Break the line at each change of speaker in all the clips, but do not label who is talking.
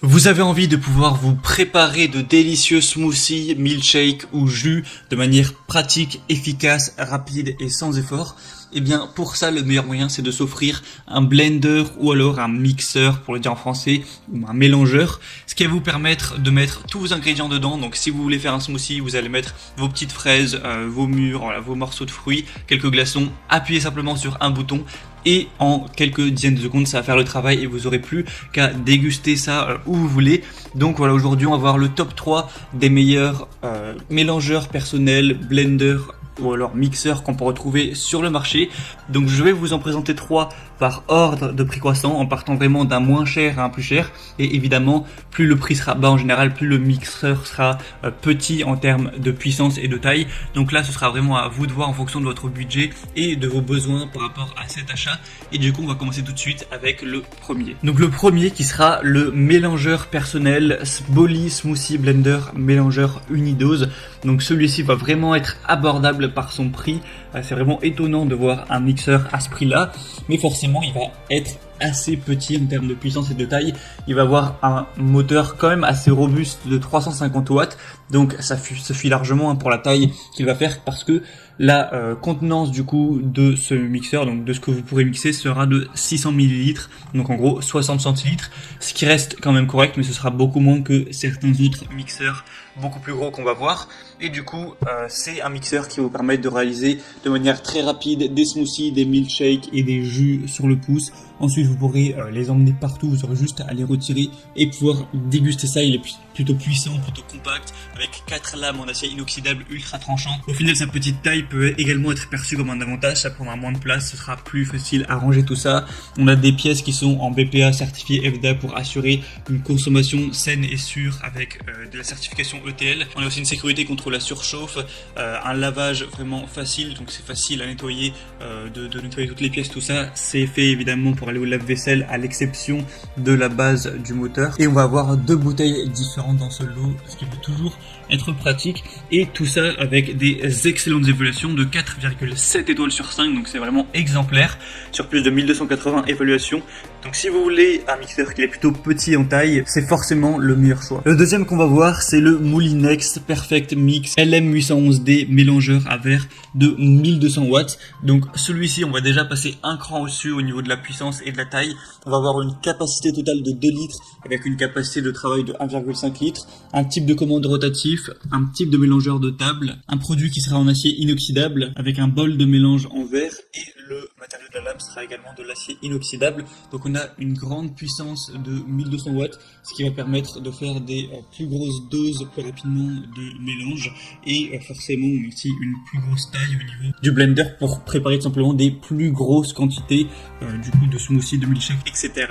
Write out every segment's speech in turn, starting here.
Vous avez envie de pouvoir vous préparer de délicieux smoothies, milkshakes ou jus de manière pratique, efficace, rapide et sans effort? Eh bien, pour ça, le meilleur moyen, c'est de s'offrir un blender ou alors un mixeur, pour le dire en français, ou un mélangeur, ce qui va vous permettre de mettre tous vos ingrédients dedans. Donc, si vous voulez faire un smoothie, vous allez mettre vos petites fraises, vos mûres, voilà, vos morceaux de fruits, quelques glaçons, appuyez simplement sur un bouton. Et en quelques dizaines de secondes, ça va faire le travail et vous aurez plus qu'à déguster ça où vous voulez. Donc voilà, aujourd'hui on va voir le top 3 des meilleurs mélangeurs personnels, blenders ou alors mixeurs qu'on peut retrouver sur le marché. Donc je vais vous en présenter 3 par ordre de prix croissant, en partant vraiment d'un moins cher à un plus cher. Et évidemment, plus le prix sera bas en général, plus le mixeur sera petit en termes de puissance et de taille. Donc là, ce sera vraiment à vous de voir en fonction de votre budget et de vos besoins par rapport à cet achat. Et du coup, on va commencer tout de suite avec le premier. Donc le premier qui sera le mélangeur personnel Bolly Smoothie Blender Mélangeur Unidose. Donc celui-ci va vraiment être abordable par son prix. C'est vraiment étonnant de voir un mixeur à ce prix-là, mais forcément il va être assez petit en termes de puissance et de taille. Il va avoir un moteur quand même assez robuste de 350 watts, donc ça suffit largement pour la taille qu'il va faire, parce que la contenance du coup de ce mixeur, donc de ce que vous pourrez mixer, sera de 600 ml, donc en gros 60 centilitres, ce qui reste quand même correct, mais ce sera beaucoup moins que certains autres mixeurs beaucoup plus gros qu'on va voir. Et du coup c'est un mixeur qui va vous permettre de réaliser de manière très rapide des smoothies, des milkshakes et des jus sur le pouce. Ensuite vous pourrez les emmener partout, vous aurez juste à les retirer et pouvoir déguster ça. Il est plutôt puissant, plutôt compact, avec 4 lames en acier inoxydable ultra tranchant. Au final, sa petite taille peut également être perçue comme un avantage, ça prendra moins de place, ce sera plus facile à ranger tout ça. On a des pièces qui sont en BPA certifié FDA pour assurer une consommation saine et sûre avec de la certification ETL. On a aussi une sécurité contre la surchauffe, un lavage vraiment facile, donc c'est facile à nettoyer, de nettoyer toutes les pièces, tout ça. C'est fait évidemment pour aller au lave-vaisselle, à l'exception de la base du moteur. Et on va avoir 2 bouteilles différentes dans ce lot, ce qui peut toujours être pratique, et tout ça avec des excellentes évaluations de 4,7 étoiles sur 5, donc c'est vraiment exemplaire sur plus de 1280 évaluations. Donc si vous voulez un mixeur qui est plutôt petit en taille, c'est forcément le meilleur choix. Le deuxième qu'on va voir, c'est le Moulinex Perfect Mix LM811D mélangeur à verre de 1200 watts. Donc celui-ci, on va déjà passer un cran au-dessus au niveau de la puissance et de la taille. On va avoir une capacité totale de 2 litres avec une capacité de travail de 1,5 litres, un type de commande rotatif, un type de mélangeur de table, un produit qui sera en acier inoxydable avec un bol de mélange en verre, et le matériau de la lame sera également de l'acier inoxydable. Donc on a une grande puissance de 1200 watts, ce qui va permettre de faire des plus grosses doses plus rapidement de mélange, et forcément aussi une plus grosse taille au niveau du blender pour préparer tout simplement des plus grosses quantités du coup de smoothie, de milkshake, etc.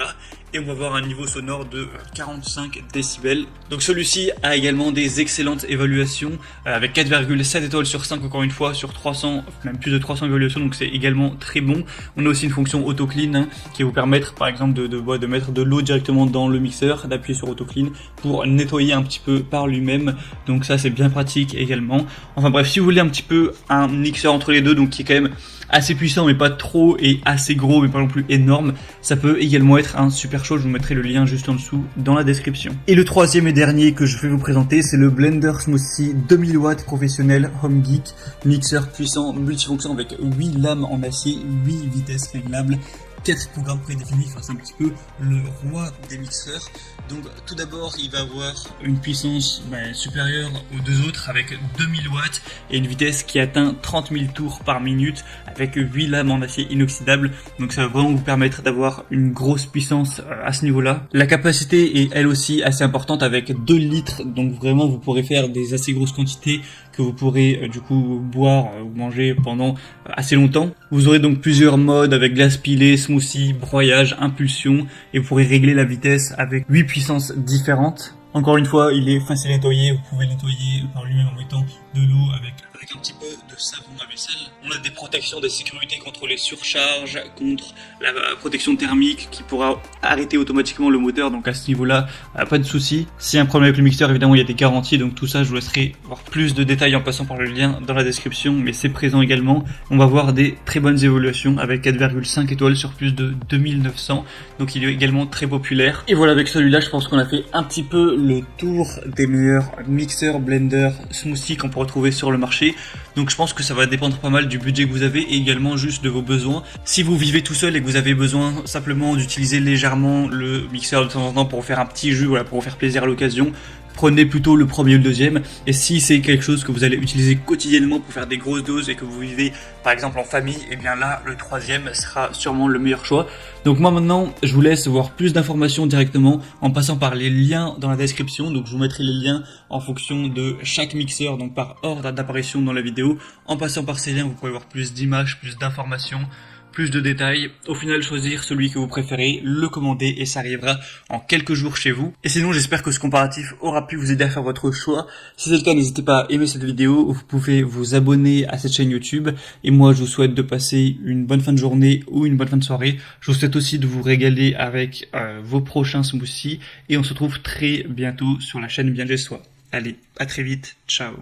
Et on va avoir un niveau sonore de 45 décibels. Donc celui-ci a également des excellentes évaluations avec 4,7 étoiles sur 5 encore une fois sur 300, même plus de 300 évaluations, donc c'est également très bon. On a aussi une fonction auto clean qui va vous permettre par exemple de mettre de l'eau directement dans le mixeur, d'appuyer sur auto clean pour nettoyer un petit peu par lui-même. Donc ça c'est bien pratique également. Enfin bref, si vous voulez un petit peu un mixeur entre les deux, donc qui est quand même assez puissant mais pas trop, et assez gros mais pas non plus énorme, ça peut également être un super chose. Je vous mettrai le lien juste en dessous dans la description. Et le troisième et dernier que je vais vous présenter, c'est le Blender Smoothie 2000 watts professionnel Home Geek, mixeur puissant multifonction avec 8 lames en acier, 8 vitesses réglables, 4 programmes prédéfinis. Enfin, c'est un petit peu le roi des mixeurs. Donc tout d'abord, il va avoir une puissance supérieure aux deux autres avec 2000 watts et une vitesse qui atteint 30 000 tours par minute avec 8 lames en acier inoxydable. Donc ça va vraiment vous permettre d'avoir une grosse puissance à ce niveau-là. La capacité est elle aussi assez importante avec 2 litres. Donc vraiment, vous pourrez faire des assez grosses quantités que vous pourrez du coup boire ou manger pendant assez longtemps. Vous aurez donc plusieurs modes avec glace pilée, smoothie, broyage, impulsion, et vous pourrez régler la vitesse avec 8 puissances différentes. Encore une fois, il est facile à nettoyer, vous pouvez nettoyer par lui-même en mettant de l'eau avec avec un petit peu de savon à vaisselle. On a des protections de sécurité contre les surcharges, contre la protection thermique qui pourra arrêter automatiquement le moteur. Donc à ce niveau-là, pas de souci. S'il y a un problème avec le mixeur, évidemment, il y a des garanties. Donc tout ça, je vous laisserai voir plus de détails en passant par le lien dans la description. Mais c'est présent également. On va voir des très bonnes évaluations avec 4,5 étoiles sur plus de 2900. Donc il est également très populaire. Et voilà, avec celui-là, je pense qu'on a fait un petit peu le tour des meilleurs mixeurs, blenders, smoothies qu'on peut retrouver sur le marché. Donc je pense que ça va dépendre pas mal du budget que vous avez et également juste de vos besoins. Si vous vivez tout seul et que vous avez besoin simplement d'utiliser légèrement le mixeur de temps en temps pour faire un petit jus, voilà, pour vous faire plaisir à l'occasion, prenez plutôt le premier ou le deuxième. Et si c'est quelque chose que vous allez utiliser quotidiennement pour faire des grosses doses et que vous vivez par exemple en famille, et bien là le troisième sera sûrement le meilleur choix. Donc moi maintenant je vous laisse voir plus d'informations directement en passant par les liens dans la description. Donc je vous mettrai les liens en fonction de chaque mixeur, donc par ordre d'apparition dans la vidéo. En passant par ces liens, vous pourrez voir plus d'images, plus d'informations, plus de détails, au final choisir celui que vous préférez, le commander et ça arrivera en quelques jours chez vous. Et sinon j'espère que ce comparatif aura pu vous aider à faire votre choix. Si c'est le cas, n'hésitez pas à aimer cette vidéo, vous pouvez vous abonner à cette chaîne YouTube et moi je vous souhaite de passer une bonne fin de journée ou une bonne fin de soirée. Je vous souhaite aussi de vous régaler avec vos prochains smoothies et on se retrouve très bientôt sur la chaîne Bien Chez Soi. Allez, à très vite, ciao.